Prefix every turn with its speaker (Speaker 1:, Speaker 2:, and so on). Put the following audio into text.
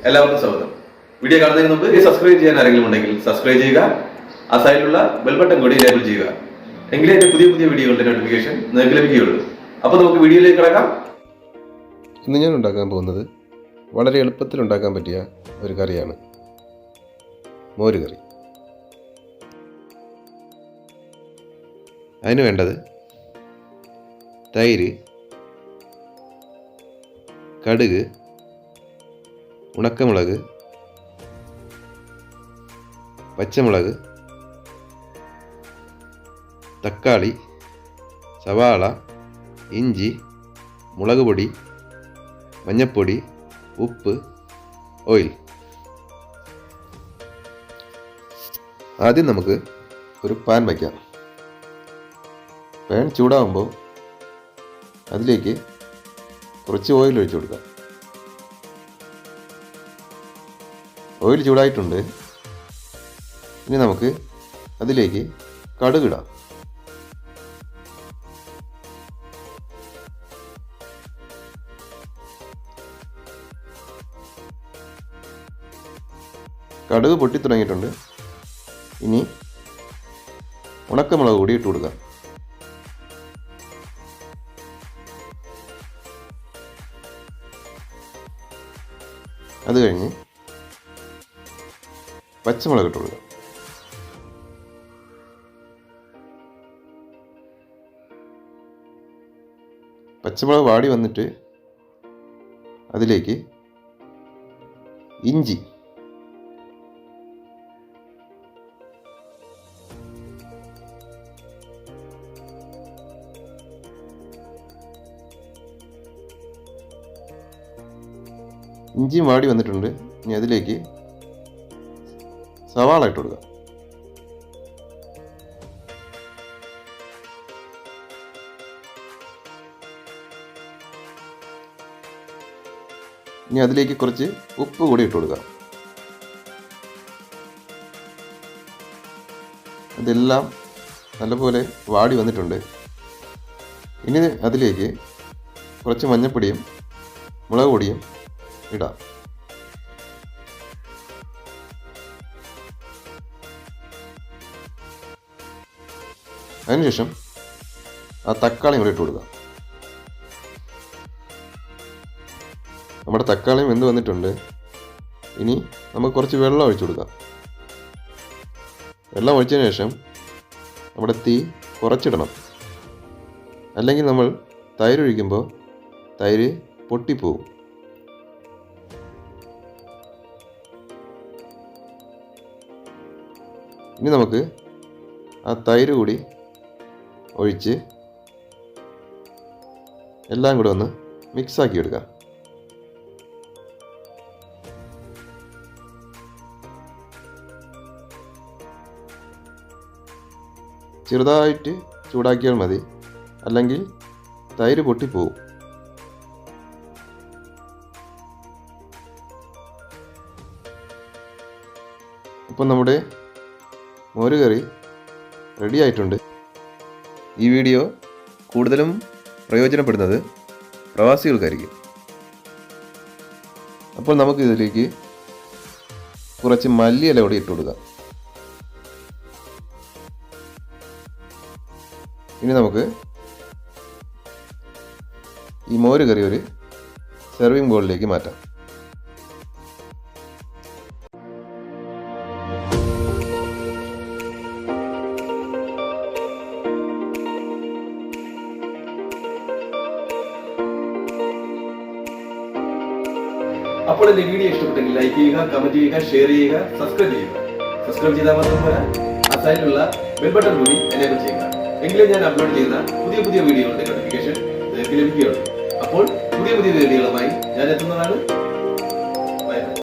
Speaker 1: എല്ലാവർക്കും സ്വാഗതം. വീഡിയോ കാണുന്നതിന് മുമ്പ് സബ്സ്ക്രൈബ് ചെയ്യാൻ ആരെങ്കിലും ഉണ്ടെങ്കിൽ സബ്സ്ക്രൈബ് ചെയ്യുക, ആ സൈഡിലുള്ള ബെൽ ബട്ടൺ കൂടി എനേബിൾ ചെയ്യുക. എങ്കിലേ എന്റെ പുതിയ പുതിയ വീഡിയോകളുടെ നോട്ടിഫിക്കേഷൻ നിങ്ങൾക്ക് ലഭിക്കുകയുള്ളൂ. അപ്പോൾ നമുക്ക് വീഡിയോയിലേക്ക് കിടക്കാം.
Speaker 2: ഇന്ന് ഞാൻ ഉണ്ടാക്കാൻ പോകുന്നത് വളരെ എളുപ്പത്തിൽ ഉണ്ടാക്കാൻ പറ്റിയ ഒരു കറിയാണ്, മോരുകറി. അതിന് വേണ്ടത് തൈര്, കടുക്, ഉണക്കമുളക്, പച്ചമുളക്, തക്കാളി, സവാള, ഇഞ്ചി, മുളക് പൊടി, മഞ്ഞൾപ്പൊടി, ഉപ്പ്, ഓയിൽ. ആദ്യം നമുക്ക് ഒരു പാൻ വയ്ക്കാം. പാൻ ചൂടാകുമ്പോൾ അതിലേക്ക് കുറച്ച് ഓയിൽ ഒഴിച്ചു കൊടുക്കാം. ഓയിൽ ചൂടായിട്ടുണ്ട്. ഇനി നമുക്ക് അതിലേക്ക് കടുകിടാം. കടുക് പൊട്ടി തുടങ്ങിയിട്ടുണ്ട്. ഇനി ഉണക്കമുളക് കൂടി ഇട്ട് കൊടുക്കാം. അത് കഴിഞ്ഞ് പച്ചമുളക് ഇട്ട് കൊടുക്കാം. പച്ചമുളക് വാടി വന്നിട്ട് അതിലേക്ക് ഇഞ്ചി, ഇഞ്ചിയും വാടി വന്നിട്ടുണ്ട്. ഇനി അതിലേക്ക് സവാള ഇട്ട് കൊടുക്കാം. ഇനി അതിലേക്ക് കുറച്ച് ഉപ്പ് കൂടി ഇട്ട് കൊടുക്കാം. അതെല്ലാം നല്ലപോലെ വാടി വന്നിട്ടുണ്ട്. ഇനി അതിലേക്ക് കുറച്ച് മഞ്ഞൾപ്പൊടിയും മുളക് പൊടിയും ഇടാം. അതിനുശേഷം ആ തക്കാളിയും കൂടി ഇട്ട് കൊടുക്കാം. നമ്മുടെ തക്കാളിയും വെന്ത് വന്നിട്ടുണ്ട്. ഇനി നമുക്ക് കുറച്ച് വെള്ളം ഒഴിച്ചു കൊടുക്കാം. വെള്ളം ഒഴിച്ചതിന് ശേഷം നമ്മുടെ തീ കുറച്ചിടണം. അല്ലെങ്കിൽ നമ്മൾ തൈര് ഒഴിക്കുമ്പോൾ തൈര് പൊട്ടിപ്പോവും. ഇനി നമുക്ക് ആ തൈര് കൂടി ഒഴിച്ച് എല്ലാം കൂടെ ഒന്ന് മിക്സാക്കി എടുക്കാം. ചെറുതായിട്ട് ചൂടാക്കിയാൽ മതി, അല്ലെങ്കിൽ തൈര് പൊട്ടിപ്പോവും. അപ്പം നമ്മുടെ മോരുകറി റെഡി ആയിട്ടുണ്ട്. ഈ വീഡിയോ കൂടുതലും പ്രയോജനപ്പെടുന്നത് പ്രവാസികൾക്കായിരിക്കും. അപ്പോൾ നമുക്ക് ഇതിലേക്ക് കുറച്ച് മല്ലിയില കൂടി ഇട്ട് കൊടുക്കാം. ഇനി നമുക്ക് ഈ മോരുകറി ഒരു സെർവിങ് ബൗളിലേക്ക് മാറ്റാം.
Speaker 1: അപ്പോൾ എന്റെ വീഡിയോ ഇഷ്ടപ്പെട്ടെങ്കിൽ ലൈക്ക് ചെയ്യുക, കമന്റ് ചെയ്യുക, ഷെയർ ചെയ്യുക, സബ്സ്ക്രൈബ് ചെയ്യുക. സബ്സ്ക്രൈബ് ചെയ്താൽ മാത്രം പോരാ, ആ സൈഡിലുള്ള ബെൽ ബട്ടൺ കൂടി എനേബിൾ ചെയ്യുക. എങ്കിലേ ഞാൻ അപ്ലോഡ് ചെയ്യുന്ന പുതിയ പുതിയ വീഡിയോകളുടെ നോട്ടിഫിക്കേഷൻ നിങ്ങൾക്ക് ലഭിക്കുകയുള്ളൂ. അപ്പോൾ പുതിയ പുതിയ വീഡിയോകളുമായി ഞാൻ എത്തുന്നതാണ്.